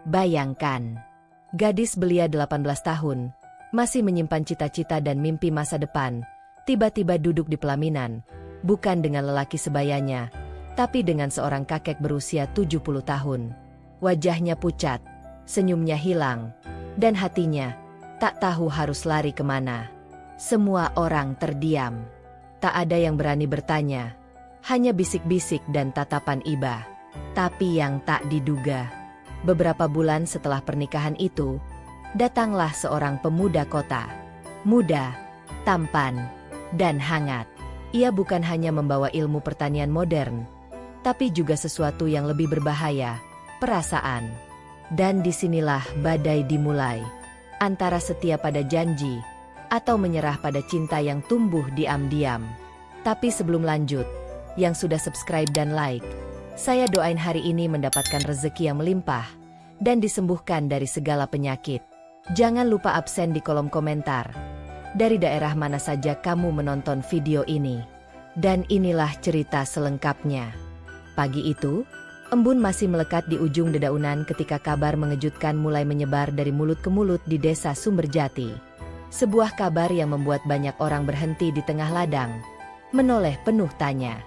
Bayangkan, gadis belia 18 tahun, masih menyimpan cita-cita dan mimpi masa depan, tiba-tiba duduk di pelaminan, bukan dengan lelaki sebayanya, tapi dengan seorang kakek berusia 70 tahun. Wajahnya pucat, senyumnya hilang, dan hatinya tak tahu harus lari kemana. Semua orang terdiam. Tak ada yang berani bertanya, hanya bisik-bisik dan tatapan iba. Tapi yang tak diduga, beberapa bulan setelah pernikahan itu, datanglah seorang pemuda kota. Muda, tampan, dan hangat. Ia bukan hanya membawa ilmu pertanian modern, tapi juga sesuatu yang lebih berbahaya, perasaan. Dan disinilah badai dimulai. Antara setia pada janji, atau menyerah pada cinta yang tumbuh diam-diam. Tapi sebelum lanjut, yang sudah subscribe dan like, saya doain hari ini mendapatkan rezeki yang melimpah, dan disembuhkan dari segala penyakit. Jangan lupa absen di kolom komentar. Dari daerah mana saja kamu menonton video ini. Dan inilah cerita selengkapnya. Pagi itu, embun masih melekat di ujung dedaunan ketika kabar mengejutkan mulai menyebar dari mulut ke mulut di desa Sumberjati. Sebuah kabar yang membuat banyak orang berhenti di tengah ladang, menoleh penuh tanya.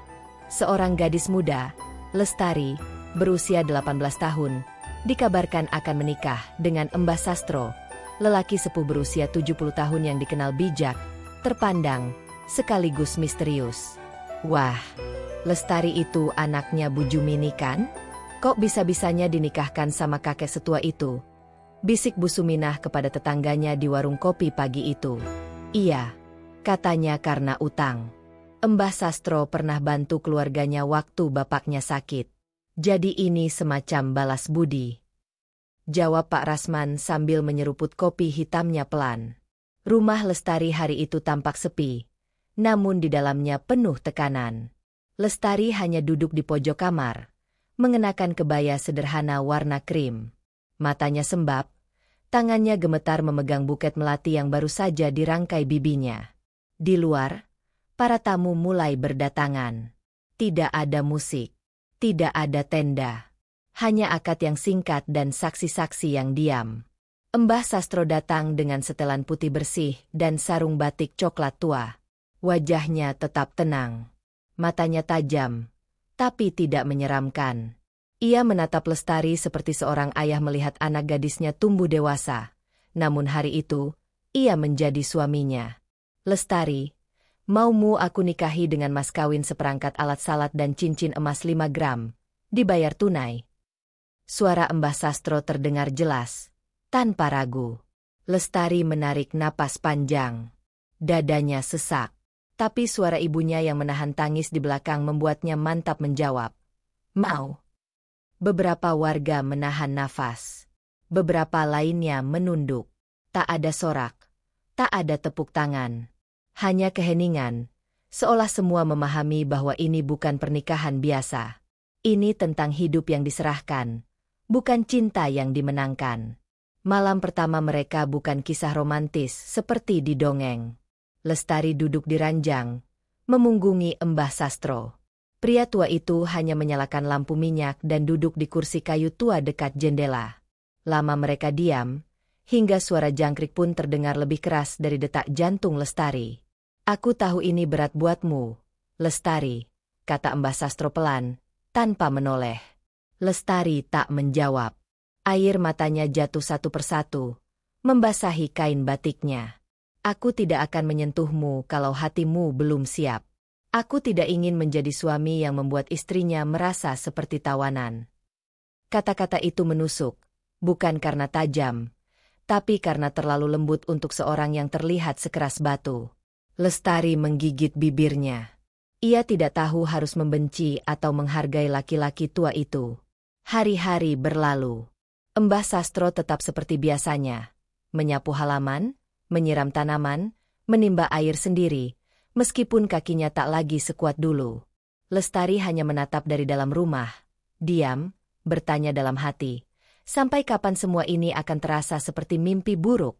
Seorang gadis muda, Lestari, berusia 18 tahun, dikabarkan akan menikah dengan Mbah Sastro, lelaki sepuh berusia 70 tahun yang dikenal bijak, terpandang, sekaligus misterius. Wah, Lestari itu anaknya Bu Jumini kan? Kok bisa-bisanya dinikahkan sama kakek setua itu? Bisik Bu Suminah kepada tetangganya di warung kopi pagi itu. Iya, katanya karena utang. Mbah Sastro pernah bantu keluarganya waktu bapaknya sakit. Jadi ini semacam balas budi. Jawab Pak Rasman sambil menyeruput kopi hitamnya pelan. Rumah Lestari hari itu tampak sepi, namun di dalamnya penuh tekanan. Lestari hanya duduk di pojok kamar, mengenakan kebaya sederhana warna krim. Matanya sembab, tangannya gemetar memegang buket melati yang baru saja dirangkai bibinya. Di luar, para tamu mulai berdatangan. Tidak ada musik, tidak ada tenda. Hanya akad yang singkat dan saksi-saksi yang diam. Mbah Sastro datang dengan setelan putih bersih dan sarung batik coklat tua. Wajahnya tetap tenang. Matanya tajam, tapi tidak menyeramkan. Ia menatap Lestari seperti seorang ayah melihat anak gadisnya tumbuh dewasa. Namun hari itu, ia menjadi suaminya. Lestari, maumu aku nikahi dengan mas kawin seperangkat alat salat dan cincin emas 5 gram, dibayar tunai. Suara Mbah Sastro terdengar jelas, tanpa ragu. Lestari menarik napas panjang. Dadanya sesak. Tapi suara ibunya yang menahan tangis di belakang membuatnya mantap menjawab. Mau. Beberapa warga menahan nafas. Beberapa lainnya menunduk. Tak ada sorak. Tak ada tepuk tangan. Hanya keheningan. Seolah semua memahami bahwa ini bukan pernikahan biasa. Ini tentang hidup yang diserahkan. Bukan cinta yang dimenangkan. Malam pertama mereka bukan kisah romantis seperti di dongeng. Lestari duduk di ranjang, memunggungi Mbah Sastro. Pria tua itu hanya menyalakan lampu minyak dan duduk di kursi kayu tua dekat jendela. Lama mereka diam, hingga suara jangkrik pun terdengar lebih keras dari detak jantung Lestari. Aku tahu ini berat buatmu, Lestari, kata Mbah Sastro pelan, tanpa menoleh. Lestari tak menjawab. Air matanya jatuh satu persatu, membasahi kain batiknya. Aku tidak akan menyentuhmu kalau hatimu belum siap. Aku tidak ingin menjadi suami yang membuat istrinya merasa seperti tawanan. Kata-kata itu menusuk, bukan karena tajam, tapi karena terlalu lembut untuk seorang yang terlihat sekeras batu. Lestari menggigit bibirnya. Ia tidak tahu harus membenci atau menghargai laki-laki tua itu. Hari-hari berlalu. Mbah Sastro tetap seperti biasanya, menyapu halaman, menyiram tanaman, menimba air sendiri, meskipun kakinya tak lagi sekuat dulu. Lestari hanya menatap dari dalam rumah, diam, bertanya dalam hati, sampai kapan semua ini akan terasa seperti mimpi buruk.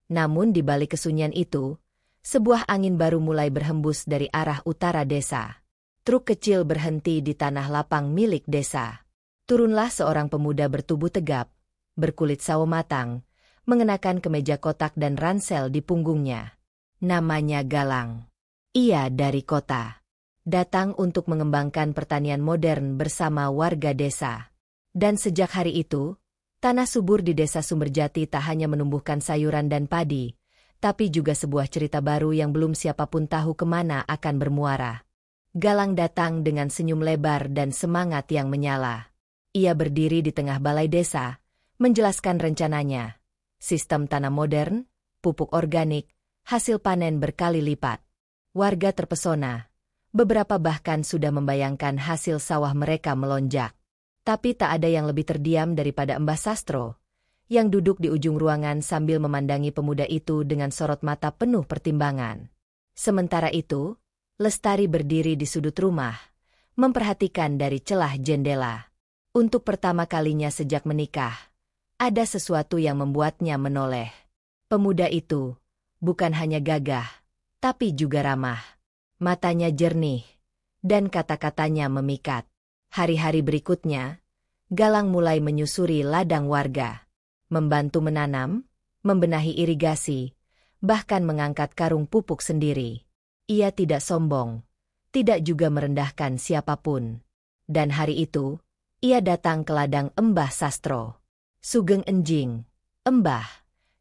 Namun di balik kesunyian itu, sebuah angin baru mulai berhembus dari arah utara desa. Truk kecil berhenti di tanah lapang milik desa. Turunlah seorang pemuda bertubuh tegap, berkulit sawo matang, mengenakan kemeja kotak dan ransel di punggungnya. Namanya Galang. Ia dari kota. Datang untuk mengembangkan pertanian modern bersama warga desa. Dan sejak hari itu, tanah subur di desa Sumberjati tak hanya menumbuhkan sayuran dan padi, tapi juga sebuah cerita baru yang belum siapapun tahu kemana akan bermuara. Galang datang dengan senyum lebar dan semangat yang menyala. Ia berdiri di tengah balai desa, menjelaskan rencananya. Sistem tanam modern, pupuk organik, hasil panen berkali lipat. Warga terpesona. Beberapa bahkan sudah membayangkan hasil sawah mereka melonjak. Tapi tak ada yang lebih terdiam daripada Mbah Sastro, yang duduk di ujung ruangan sambil memandangi pemuda itu dengan sorot mata penuh pertimbangan. Sementara itu, Lestari berdiri di sudut rumah, memperhatikan dari celah jendela. Untuk pertama kalinya sejak menikah, ada sesuatu yang membuatnya menoleh. Pemuda itu bukan hanya gagah, tapi juga ramah. Matanya jernih, dan kata-katanya memikat. Hari-hari berikutnya, Galang mulai menyusuri ladang warga, membantu menanam, membenahi irigasi, bahkan mengangkat karung pupuk sendiri. Ia tidak sombong, tidak juga merendahkan siapapun. Dan hari itu, ia datang ke ladang Mbah Sastro. "Sugeng enjing, Mbah,"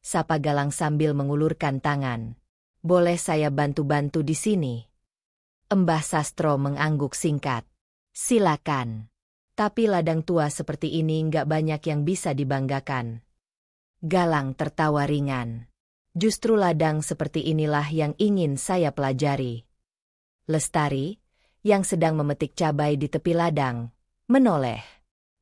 sapa Galang sambil mengulurkan tangan. "Boleh saya bantu-bantu di sini?" Mbah Sastro mengangguk singkat. "Silakan. Tapi ladang tua seperti ini nggak banyak yang bisa dibanggakan." Galang tertawa ringan. "Justru ladang seperti inilah yang ingin saya pelajari." Lestari, yang sedang memetik cabai di tepi ladang, menoleh.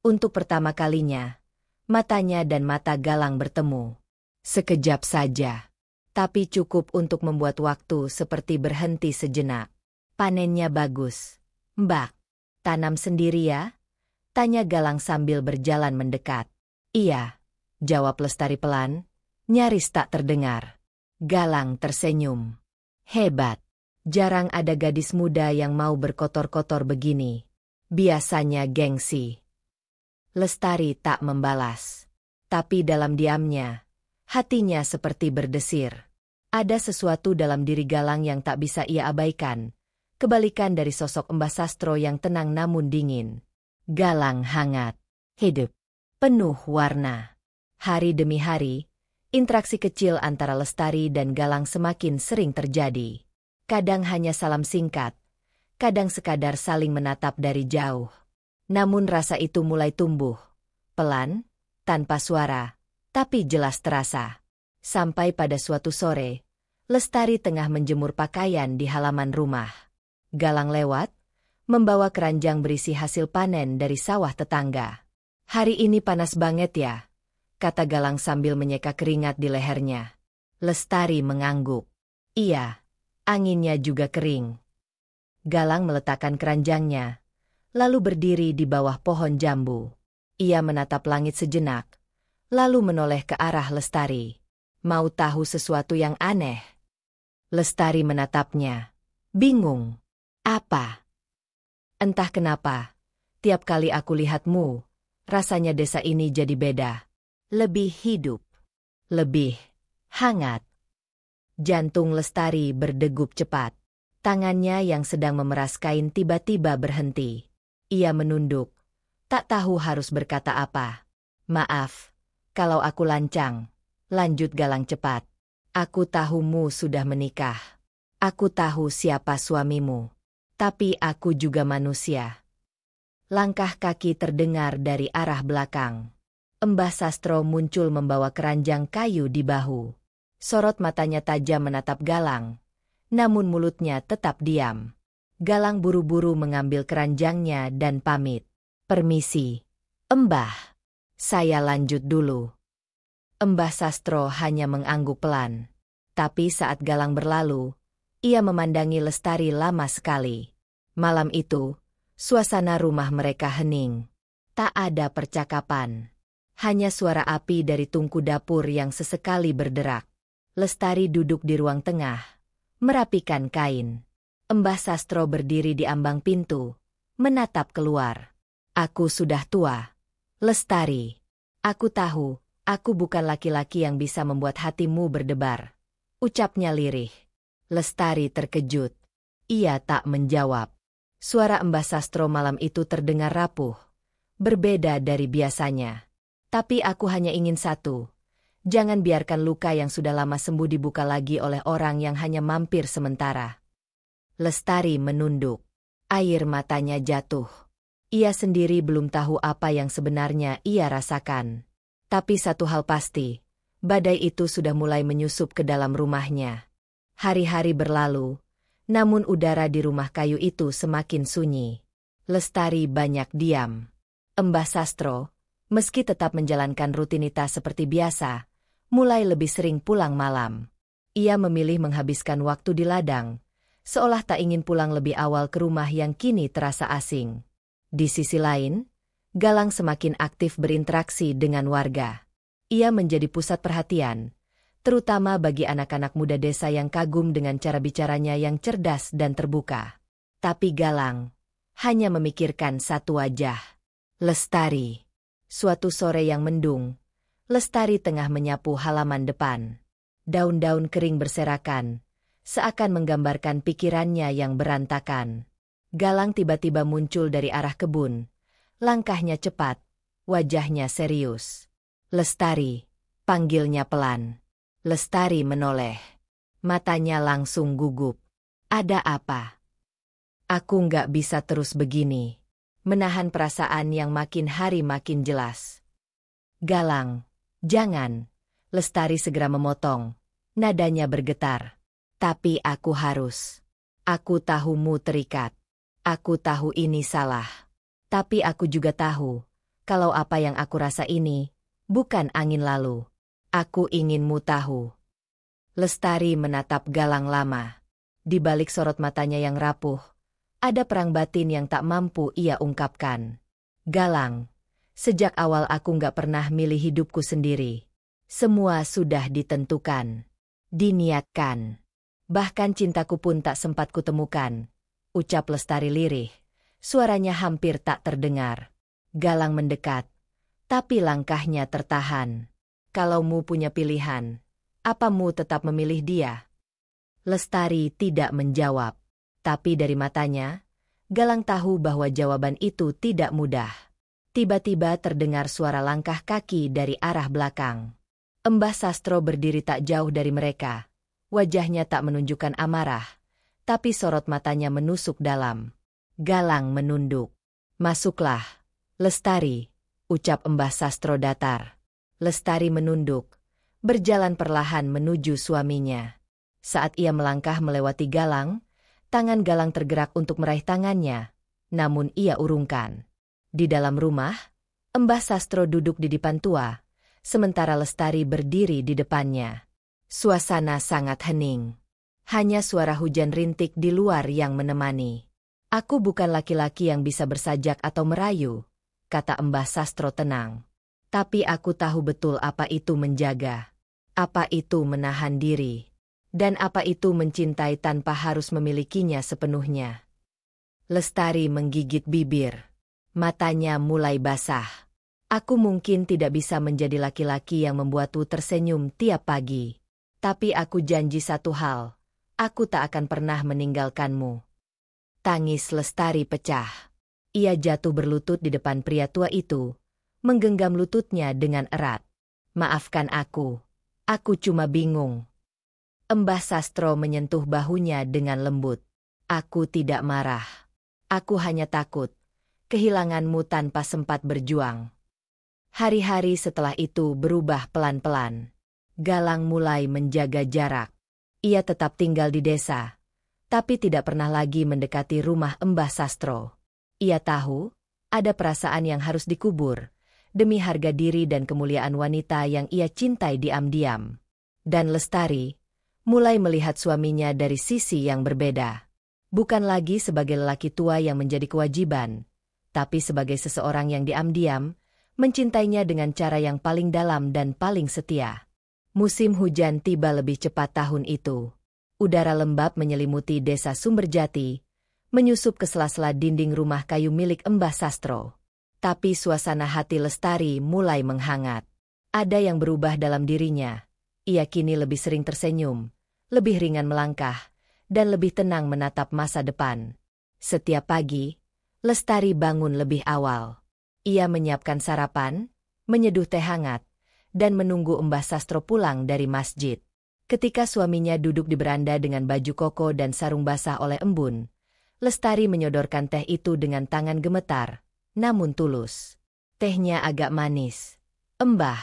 Untuk pertama kalinya, matanya dan mata Galang bertemu. Sekejap saja, tapi cukup untuk membuat waktu seperti berhenti sejenak. "Panennya bagus, Mbak. Tanam sendiri ya?" tanya Galang sambil berjalan mendekat. "Iya," jawab Lestari pelan, nyaris tak terdengar. Galang tersenyum. "Hebat. Jarang ada gadis muda yang mau berkotor-kotor begini. Biasanya gengsi." Lestari tak membalas. Tapi dalam diamnya, hatinya seperti berdesir. Ada sesuatu dalam diri Galang yang tak bisa ia abaikan. Kebalikan dari sosok Mbah Sastro yang tenang namun dingin. Galang hangat, hidup, penuh warna. Hari demi hari, interaksi kecil antara Lestari dan Galang semakin sering terjadi. Kadang hanya salam singkat, kadang sekadar saling menatap dari jauh. Namun rasa itu mulai tumbuh, pelan, tanpa suara, tapi jelas terasa. Sampai pada suatu sore, Lestari tengah menjemur pakaian di halaman rumah. Galang lewat, membawa keranjang berisi hasil panen dari sawah tetangga. "Hari ini panas banget ya?" kata Galang sambil menyeka keringat di lehernya. Lestari mengangguk. "Iya, anginnya juga kering." Galang meletakkan keranjangnya, lalu berdiri di bawah pohon jambu. Ia menatap langit sejenak, lalu menoleh ke arah Lestari. "Mau tahu sesuatu yang aneh?" Lestari menatapnya, bingung. "Apa?" "Entah kenapa, tiap kali aku lihatmu, rasanya desa ini jadi beda. Lebih hidup, lebih hangat." Jantung Lestari berdegup cepat. Tangannya yang sedang memeras kain tiba-tiba berhenti. Ia menunduk, tak tahu harus berkata apa. "Maaf, kalau aku lancang," lanjut Galang cepat. "Aku tahumu sudah menikah. Aku tahu siapa suamimu. Tapi aku juga manusia." Langkah kaki terdengar dari arah belakang. Mbah Sastro muncul membawa keranjang kayu di bahu. Sorot matanya tajam menatap Galang, namun mulutnya tetap diam. Galang buru-buru mengambil keranjangnya dan pamit. "Permisi, Mbah. Saya lanjut dulu." Mbah Sastro hanya mengangguk pelan. Tapi saat Galang berlalu, ia memandangi Lestari lama sekali. Malam itu, suasana rumah mereka hening. Tak ada percakapan. Hanya suara api dari tungku dapur yang sesekali berderak. Lestari duduk di ruang tengah, merapikan kain. Mbah Sastro berdiri di ambang pintu, menatap keluar. "Aku sudah tua, Lestari. Aku tahu, Aku bukan laki-laki yang bisa membuat hatimu berdebar, ucapnya lirih. Lestari terkejut. Ia tak menjawab. Suara Mbah Sastro malam itu terdengar rapuh, berbeda dari biasanya. Tapi aku hanya ingin satu. Jangan biarkan luka yang sudah lama sembuh dibuka lagi oleh orang yang hanya mampir sementara. Lestari menunduk. Air matanya jatuh. Ia sendiri belum tahu apa yang sebenarnya ia rasakan. Tapi satu hal pasti, badai itu sudah mulai menyusup ke dalam rumahnya. Hari-hari berlalu, namun udara di rumah kayu itu semakin sunyi. Lestari banyak diam. Mbah Sastro, meski tetap menjalankan rutinitas seperti biasa, mulai lebih sering pulang malam. Ia memilih menghabiskan waktu di ladang, seolah tak ingin pulang lebih awal ke rumah yang kini terasa asing. Di sisi lain, Galang semakin aktif berinteraksi dengan warga. Ia menjadi pusat perhatian, terutama bagi anak-anak muda desa yang kagum dengan cara bicaranya yang cerdas dan terbuka. Tapi Galang hanya memikirkan satu wajah, Lestari. Suatu sore yang mendung, Lestari tengah menyapu halaman depan. Daun-daun kering berserakan, seakan menggambarkan pikirannya yang berantakan. Galang tiba-tiba muncul dari arah kebun. Langkahnya cepat, wajahnya serius. Lestari, panggilnya pelan. Lestari menoleh. Matanya langsung gugup. Ada apa? Aku nggak bisa terus begini. Menahan perasaan yang makin hari makin jelas. Galang, jangan. Lestari segera memotong. Nadanya bergetar. Tapi aku harus. Aku tahumu terikat. Aku tahu ini salah. Tapi aku juga tahu, kalau apa yang aku rasa ini, bukan angin lalu. Aku inginmu tahu. Lestari menatap Galang lama. Di balik sorot matanya yang rapuh, ada perang batin yang tak mampu ia ungkapkan. Galang, sejak awal aku nggak pernah milih hidupku sendiri. Semua sudah ditentukan, diniatkan. Bahkan cintaku pun tak sempat kutemukan, ucap Lestari lirih. Suaranya hampir tak terdengar. Galang mendekat, tapi langkahnya tertahan. Kalau mu punya pilihan, apa mu tetap memilih dia? Lestari tidak menjawab, tapi dari matanya, Galang tahu bahwa jawaban itu tidak mudah. Tiba-tiba terdengar suara langkah kaki dari arah belakang. Mbah Sastro berdiri tak jauh dari mereka. Wajahnya tak menunjukkan amarah, tapi sorot matanya menusuk dalam. Galang menunduk. Masuklah, Lestari, ucap Mbah Sastro datar. Lestari menunduk, berjalan perlahan menuju suaminya. Saat ia melangkah melewati Galang, tangan Galang tergerak untuk meraih tangannya, namun ia urungkan. Di dalam rumah, Mbah Sastro duduk di dipan tua, sementara Lestari berdiri di depannya. Suasana sangat hening. Hanya suara hujan rintik di luar yang menemani. Aku bukan laki-laki yang bisa bersajak atau merayu, kata Mbah Sastro tenang. Tapi aku tahu betul apa itu menjaga, apa itu menahan diri, dan apa itu mencintai tanpa harus memilikinya sepenuhnya. Lestari menggigit bibir. Matanya mulai basah. Aku mungkin tidak bisa menjadi laki-laki yang membuatmu tersenyum tiap pagi. Tapi aku janji satu hal, aku tak akan pernah meninggalkanmu. Tangis Lestari pecah. Ia jatuh berlutut di depan pria tua itu, menggenggam lututnya dengan erat. Maafkan aku cuma bingung. Mbah Sastro menyentuh bahunya dengan lembut. Aku tidak marah. Aku hanya takut kehilanganmu tanpa sempat berjuang. Hari-hari setelah itu berubah pelan-pelan. Galang mulai menjaga jarak. Ia tetap tinggal di desa, tapi tidak pernah lagi mendekati rumah Mbah Sastro. Ia tahu, ada perasaan yang harus dikubur, demi harga diri dan kemuliaan wanita yang ia cintai diam-diam. Dan Lestari mulai melihat suaminya dari sisi yang berbeda. Bukan lagi sebagai lelaki tua yang menjadi kewajiban, tapi sebagai seseorang yang diam-diam, mencintainya dengan cara yang paling dalam dan paling setia. Musim hujan tiba lebih cepat tahun itu. Udara lembab menyelimuti desa Sumberjati, menyusup ke sela-sela dinding rumah kayu milik Mbah Sastro. Tapi suasana hati Lestari mulai menghangat. Ada yang berubah dalam dirinya. Ia kini lebih sering tersenyum, lebih ringan melangkah, dan lebih tenang menatap masa depan. Setiap pagi, Lestari bangun lebih awal. Ia menyiapkan sarapan, menyeduh teh hangat, dan menunggu Mbah Sastro pulang dari masjid. Ketika suaminya duduk di beranda dengan baju koko dan sarung basah oleh embun, Lestari menyodorkan teh itu dengan tangan gemetar, namun tulus. Tehnya agak manis. "Mbah,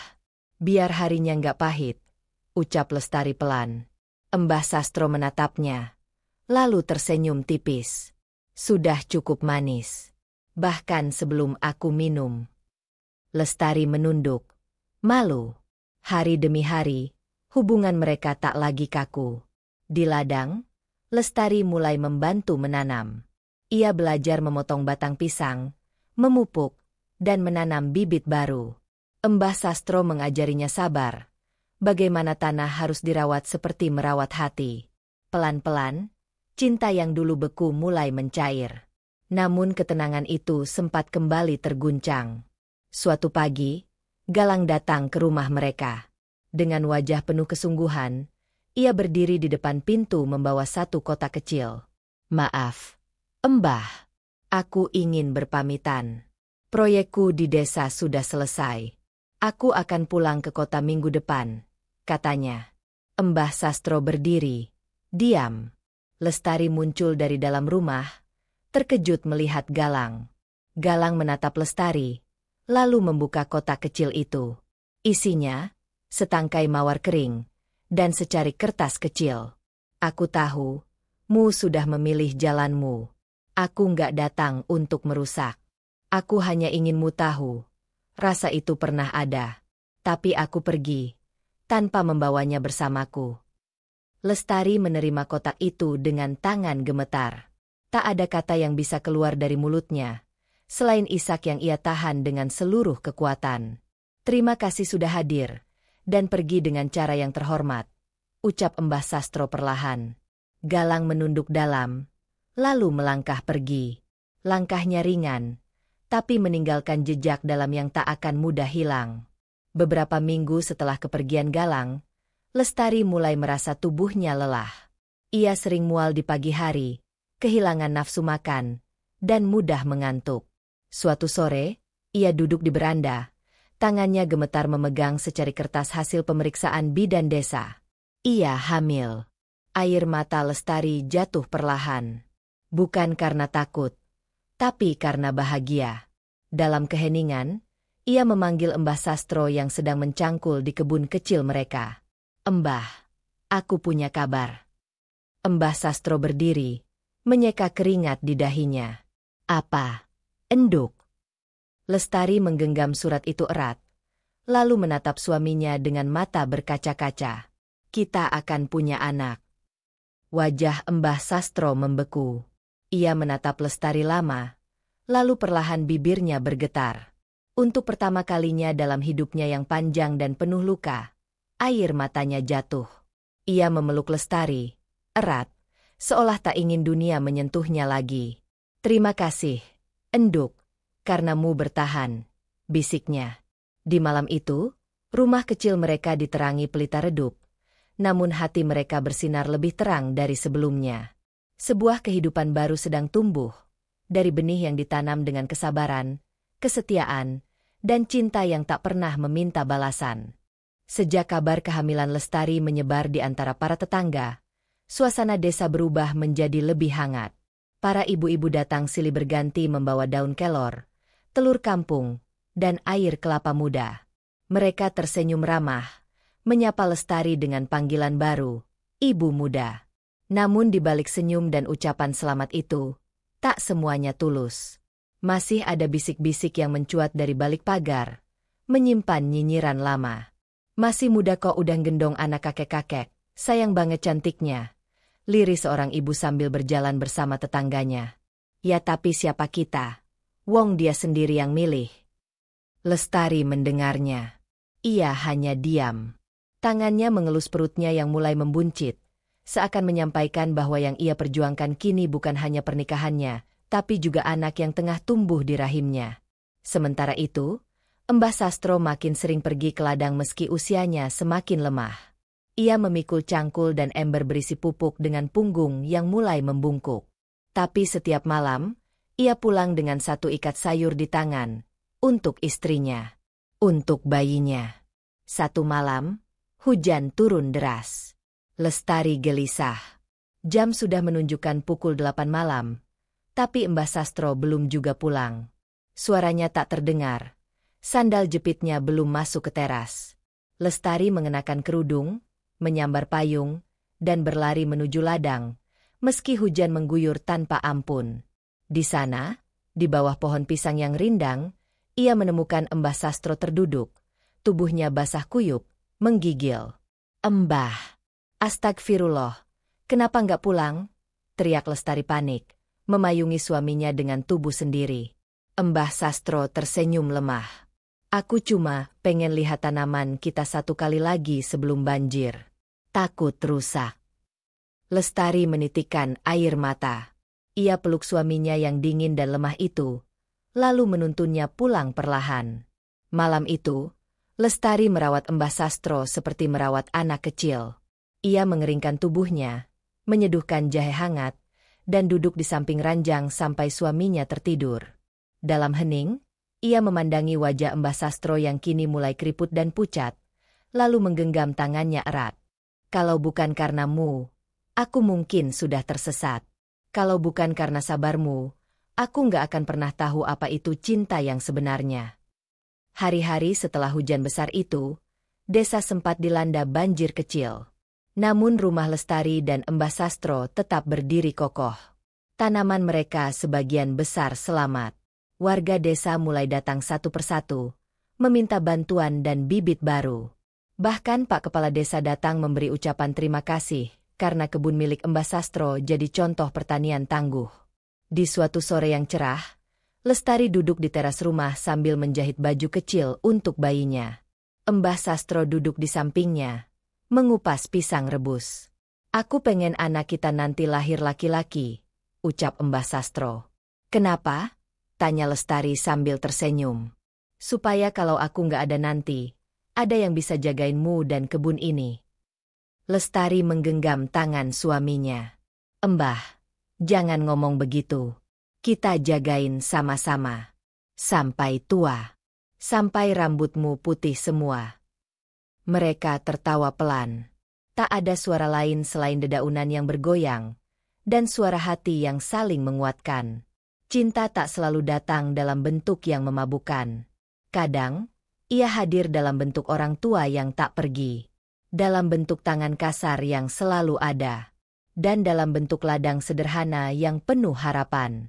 biar harinya nggak pahit," ucap Lestari pelan. Mbah Sastro menatapnya, lalu tersenyum tipis. "Sudah cukup manis. Bahkan sebelum aku minum." Lestari menunduk, malu. Hari demi hari, hubungan mereka tak lagi kaku. Di ladang, Lestari mulai membantu menanam. Ia belajar memotong batang pisang, memupuk, dan menanam bibit baru. Mbah Sastro mengajarinya sabar. Bagaimana tanah harus dirawat seperti merawat hati. Pelan-pelan, cinta yang dulu beku mulai mencair. Namun ketenangan itu sempat kembali terguncang. Suatu pagi, Galang datang ke rumah mereka. Dengan wajah penuh kesungguhan, ia berdiri di depan pintu membawa satu kotak kecil. "Maaf, Mbah, aku ingin berpamitan. Proyekku di desa sudah selesai. Aku akan pulang ke kota minggu depan," katanya. Mbah Sastro berdiri, diam. Lestari muncul dari dalam rumah, terkejut melihat Galang. Galang menatap Lestari, lalu membuka kotak kecil itu. Isinya, setangkai mawar kering, dan secari kertas kecil. "Aku tahu, mu sudah memilih jalanmu. Aku nggak datang untuk merusak. Aku hanya ingin mu tahu, rasa itu pernah ada. Tapi aku pergi, tanpa membawanya bersamaku." Lestari menerima kotak itu dengan tangan gemetar. Tak ada kata yang bisa keluar dari mulutnya, selain isak yang ia tahan dengan seluruh kekuatan. "Terima kasih sudah hadir, dan pergi dengan cara yang terhormat," ucap Mbah Sastro perlahan. Galang menunduk dalam, lalu melangkah pergi. Langkahnya ringan, tapi meninggalkan jejak dalam yang tak akan mudah hilang. Beberapa minggu setelah kepergian Galang, Lestari mulai merasa tubuhnya lelah. Ia sering mual di pagi hari, kehilangan nafsu makan, dan mudah mengantuk. Suatu sore, ia duduk di beranda. Tangannya gemetar memegang secari kertas hasil pemeriksaan bidan desa. Ia hamil. Air mata Lestari jatuh perlahan. Bukan karena takut, tapi karena bahagia. Dalam keheningan, ia memanggil Mbah Sastro yang sedang mencangkul di kebun kecil mereka. "Mbah, aku punya kabar." Mbah Sastro berdiri, menyeka keringat di dahinya. "Apa, Enduk?" Lestari menggenggam surat itu erat, lalu menatap suaminya dengan mata berkaca-kaca. "Kita akan punya anak." Wajah Mbah Sastro membeku. Ia menatap Lestari lama, lalu perlahan bibirnya bergetar. Untuk pertama kalinya dalam hidupnya yang panjang dan penuh luka, air matanya jatuh. Ia memeluk Lestari, erat, seolah tak ingin dunia menyentuhnya lagi. "Terima kasih, Enduk, karena mu bertahan," bisiknya. Di malam itu, rumah kecil mereka diterangi pelita redup, namun hati mereka bersinar lebih terang dari sebelumnya. Sebuah kehidupan baru sedang tumbuh, dari benih yang ditanam dengan kesabaran, kesetiaan, dan cinta yang tak pernah meminta balasan. Sejak kabar kehamilan Lestari menyebar di antara para tetangga, suasana desa berubah menjadi lebih hangat. Para ibu-ibu datang silih berganti membawa daun kelor, telur kampung, dan air kelapa muda. Mereka tersenyum ramah, menyapa Lestari dengan panggilan baru, "Ibu Muda." Namun di balik senyum dan ucapan selamat itu, tak semuanya tulus. Masih ada bisik-bisik yang mencuat dari balik pagar, menyimpan nyinyiran lama. "Masih muda kok udah gendong anak kakek-kakek, sayang banget cantiknya," liris seorang ibu sambil berjalan bersama tetangganya. "Ya tapi siapa kita? Wong dia sendiri yang milih." Lestari mendengarnya. Ia hanya diam. Tangannya mengelus perutnya yang mulai membuncit, seakan menyampaikan bahwa yang ia perjuangkan kini bukan hanya pernikahannya, tapi juga anak yang tengah tumbuh di rahimnya. Sementara itu, Mbah Sastro makin sering pergi ke ladang meski usianya semakin lemah. Ia memikul cangkul dan ember berisi pupuk dengan punggung yang mulai membungkuk. Tapi setiap malam, ia pulang dengan satu ikat sayur di tangan, untuk istrinya, untuk bayinya. Satu malam, hujan turun deras. Lestari gelisah. Jam sudah menunjukkan pukul 8 malam, tapi Mbah Sastro belum juga pulang. Suaranya tak terdengar. Sandal jepitnya belum masuk ke teras. Lestari mengenakan kerudung, menyambar payung, dan berlari menuju ladang, meski hujan mengguyur tanpa ampun. Di sana, di bawah pohon pisang yang rindang, ia menemukan Mbah Sastro terduduk, tubuhnya basah kuyup, menggigil. "Mbah, astagfirullah, kenapa nggak pulang?" teriak Lestari panik, memayungi suaminya dengan tubuh sendiri. Mbah Sastro tersenyum lemah. "Aku cuma pengen lihat tanaman kita satu kali lagi sebelum banjir. Takut rusak." Lestari menitikkan air mata. Ia peluk suaminya yang dingin dan lemah itu, lalu menuntunnya pulang perlahan. Malam itu, Lestari merawat Mbah Sastro seperti merawat anak kecil. Ia mengeringkan tubuhnya, menyeduhkan jahe hangat, dan duduk di samping ranjang sampai suaminya tertidur. Dalam hening, ia memandangi wajah Mbah Sastro yang kini mulai keriput dan pucat, lalu menggenggam tangannya erat. "Kalau bukan karenamu, aku mungkin sudah tersesat. Kalau bukan karena sabarmu, aku nggak akan pernah tahu apa itu cinta yang sebenarnya." Hari-hari setelah hujan besar itu, desa sempat dilanda banjir kecil. Namun rumah Lestari dan Mbah Sastro tetap berdiri kokoh. Tanaman mereka sebagian besar selamat. Warga desa mulai datang satu persatu, meminta bantuan dan bibit baru. Bahkan Pak Kepala Desa datang memberi ucapan terima kasih, karena kebun milik Mbah Sastro jadi contoh pertanian tangguh. Di suatu sore yang cerah, Lestari duduk di teras rumah sambil menjahit baju kecil untuk bayinya. Mbah Sastro duduk di sampingnya, mengupas pisang rebus. "Aku pengen anak kita nanti lahir laki-laki," ucap Mbah Sastro. "Kenapa?" tanya Lestari sambil tersenyum. "Supaya kalau aku nggak ada nanti, ada yang bisa jagainmu dan kebun ini." Lestari menggenggam tangan suaminya. "Mbah, jangan ngomong begitu. Kita jagain sama-sama. Sampai tua. Sampai rambutmu putih semua." Mereka tertawa pelan. Tak ada suara lain selain dedaunan yang bergoyang, dan suara hati yang saling menguatkan. Cinta tak selalu datang dalam bentuk yang memabukkan. Kadang, ia hadir dalam bentuk orang tua yang tak pergi, dalam bentuk tangan kasar yang selalu ada, dan dalam bentuk ladang sederhana yang penuh harapan.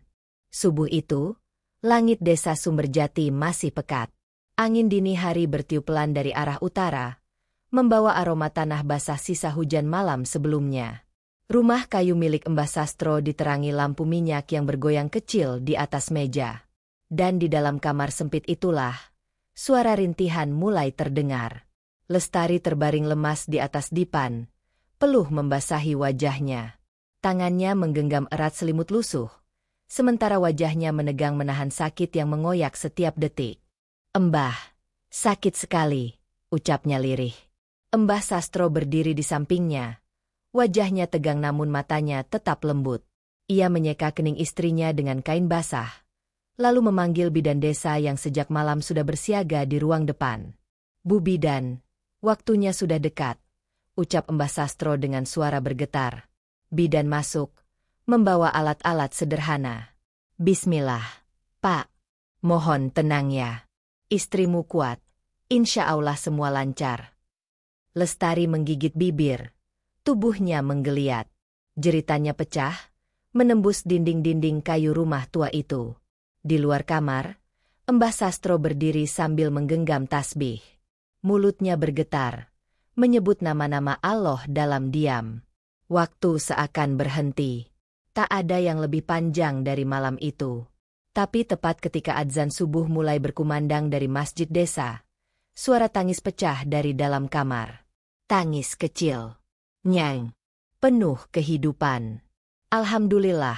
Subuh itu, langit desa Sumberjati masih pekat. Angin dini hari bertiup pelan dari arah utara, membawa aroma tanah basah sisa hujan malam sebelumnya. Rumah kayu milik Mbah Sastro diterangi lampu minyak yang bergoyang kecil di atas meja. Dan di dalam kamar sempit itulah, suara rintihan mulai terdengar. Lestari terbaring lemas di atas dipan, peluh membasahi wajahnya. Tangannya menggenggam erat selimut lusuh, sementara wajahnya menegang menahan sakit yang mengoyak setiap detik. "Mbah, sakit sekali," ucapnya lirih. Mbah Sastro berdiri di sampingnya. Wajahnya tegang namun matanya tetap lembut. Ia menyeka kening istrinya dengan kain basah, lalu memanggil bidan desa yang sejak malam sudah bersiaga di ruang depan. "Bu Bidan, waktunya sudah dekat," ucap Mbah Sastro dengan suara bergetar. Bidan masuk, membawa alat-alat sederhana. "Bismillah, Pak. Mohon tenang ya. Istrimu kuat. Insya Allah semua lancar." Lestari menggigit bibir. Tubuhnya menggeliat. Jeritannya pecah, menembus dinding-dinding kayu rumah tua itu. Di luar kamar, Mbah Sastro berdiri sambil menggenggam tasbih. Mulutnya bergetar, menyebut nama-nama Allah dalam diam. Waktu seakan berhenti. Tak ada yang lebih panjang dari malam itu. Tapi tepat ketika adzan subuh mulai berkumandang dari masjid desa, suara tangis pecah dari dalam kamar. Tangis kecil. Nyang. Penuh kehidupan. "Alhamdulillah,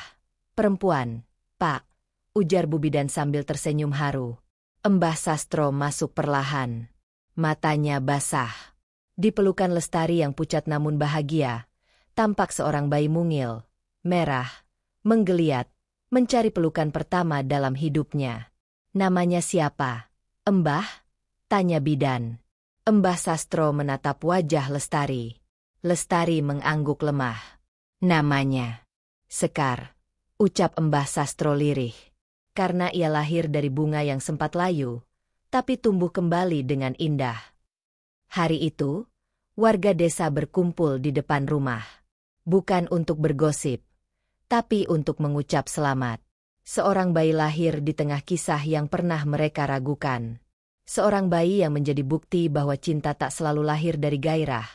perempuan, Pak," ujar Bu Bidan sambil tersenyum haru. Mbah Sastro masuk perlahan. Matanya basah. Di pelukan Lestari yang pucat namun bahagia, tampak seorang bayi mungil, merah, menggeliat, mencari pelukan pertama dalam hidupnya. Namanya siapa? Mbah? Tanya bidan. Mbah Sastro menatap wajah Lestari. Lestari mengangguk lemah. Namanya Sekar, ucap Mbah Sastro lirih. Karena ia lahir dari bunga yang sempat layu, tapi tumbuh kembali dengan indah. Hari itu, warga desa berkumpul di depan rumah. Bukan untuk bergosip, tapi untuk mengucap selamat. Seorang bayi lahir di tengah kisah yang pernah mereka ragukan. Seorang bayi yang menjadi bukti bahwa cinta tak selalu lahir dari gairah,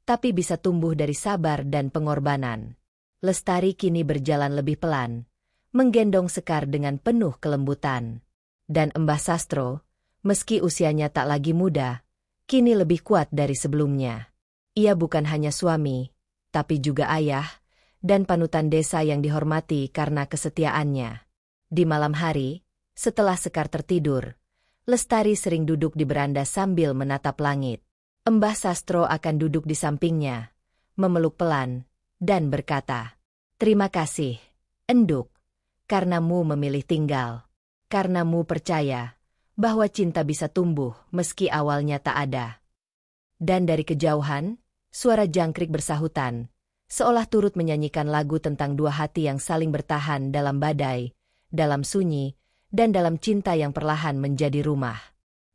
tapi bisa tumbuh dari sabar dan pengorbanan. Lestari kini berjalan lebih pelan, menggendong Sekar dengan penuh kelembutan. Dan Mbah Sastro, meski usianya tak lagi muda, kini lebih kuat dari sebelumnya. Ia bukan hanya suami, tapi juga ayah, dan panutan desa yang dihormati karena kesetiaannya. Di malam hari, setelah Sekar tertidur, Lestari sering duduk di beranda sambil menatap langit. Mbah Sastro akan duduk di sampingnya, memeluk pelan, dan berkata, "Terima kasih, Enduk, karenamu memilih tinggal. Karenamu percaya bahwa cinta bisa tumbuh meski awalnya tak ada." Dan dari kejauhan, suara jangkrik bersahutan, seolah turut menyanyikan lagu tentang dua hati yang saling bertahan dalam badai, dalam sunyi, dan dalam cinta yang perlahan menjadi rumah.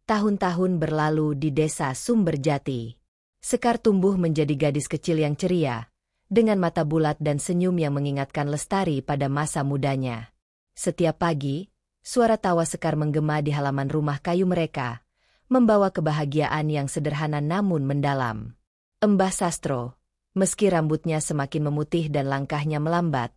Tahun-tahun berlalu di desa Sumberjati. Sekar tumbuh menjadi gadis kecil yang ceria, dengan mata bulat dan senyum yang mengingatkan Lestari pada masa mudanya. Setiap pagi, suara tawa Sekar menggema di halaman rumah kayu mereka, membawa kebahagiaan yang sederhana namun mendalam. Mbah Sastro, meski rambutnya semakin memutih dan langkahnya melambat,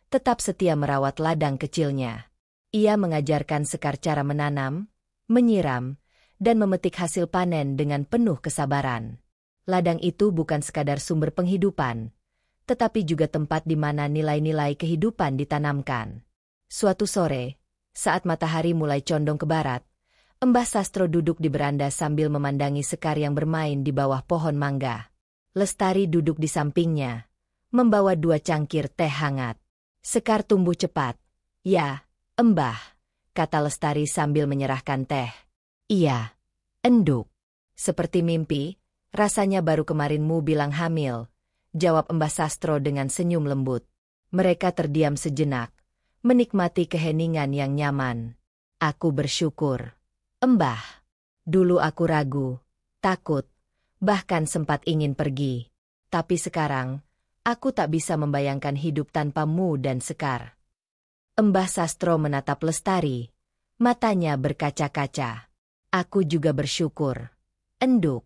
tetap setia merawat ladang kecilnya. Ia mengajarkan Sekar cara menanam, menyiram, dan memetik hasil panen dengan penuh kesabaran. Ladang itu bukan sekadar sumber penghidupan, tetapi juga tempat di mana nilai-nilai kehidupan ditanamkan. Suatu sore, saat matahari mulai condong ke barat, Mbah Sastro duduk di beranda sambil memandangi Sekar yang bermain di bawah pohon mangga. Lestari duduk di sampingnya, membawa 2 cangkir teh hangat. Sekar tumbuh cepat. "Ya, Mbah," kata Lestari sambil menyerahkan teh. "Iya, Enduk. Seperti mimpi, rasanya baru kemarinmu bilang hamil," jawab Mbah Sastro dengan senyum lembut. Mereka terdiam sejenak, menikmati keheningan yang nyaman. "Aku bersyukur, Mbah. Dulu aku ragu, takut, bahkan sempat ingin pergi. Tapi sekarang, aku tak bisa membayangkan hidup tanpamu dan Sekar." Mbah Sastro menatap Lestari, matanya berkaca-kaca. "Aku juga bersyukur, Enduk.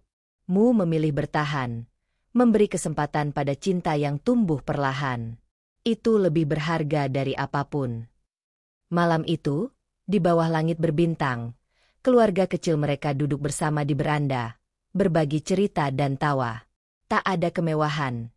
Mu memilih bertahan, memberi kesempatan pada cinta yang tumbuh perlahan. Itu lebih berharga dari apapun." Malam itu, di bawah langit berbintang, keluarga kecil mereka duduk bersama di beranda, berbagi cerita dan tawa. Tak ada kemewahan,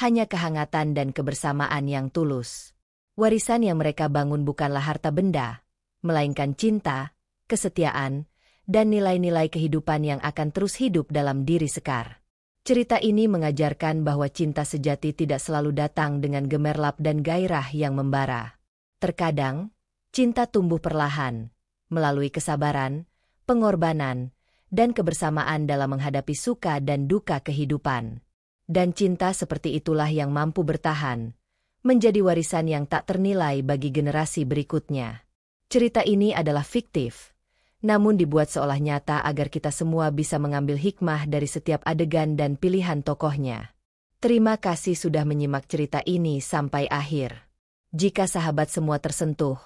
hanya kehangatan dan kebersamaan yang tulus. Warisan yang mereka bangun bukanlah harta benda, melainkan cinta, kesetiaan, dan nilai-nilai kehidupan yang akan terus hidup dalam diri Sekar. Cerita ini mengajarkan bahwa cinta sejati tidak selalu datang dengan gemerlap dan gairah yang membara. Terkadang, cinta tumbuh perlahan, melalui kesabaran, pengorbanan, dan kebersamaan dalam menghadapi suka dan duka kehidupan. Dan cinta seperti itulah yang mampu bertahan, menjadi warisan yang tak ternilai bagi generasi berikutnya. Cerita ini adalah fiktif, namun dibuat seolah nyata agar kita semua bisa mengambil hikmah dari setiap adegan dan pilihan tokohnya. Terima kasih sudah menyimak cerita ini sampai akhir. Jika sahabat semua tersentuh,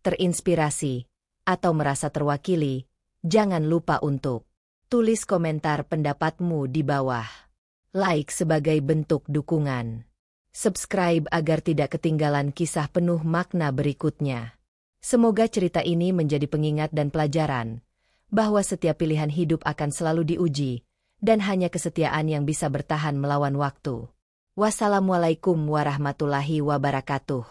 terinspirasi, atau merasa terwakili, jangan lupa untuk tulis komentar pendapatmu di bawah. Like sebagai bentuk dukungan. Subscribe agar tidak ketinggalan kisah penuh makna berikutnya. Semoga cerita ini menjadi pengingat dan pelajaran, bahwa setiap pilihan hidup akan selalu diuji, dan hanya kesetiaan yang bisa bertahan melawan waktu. Wassalamualaikum warahmatullahi wabarakatuh.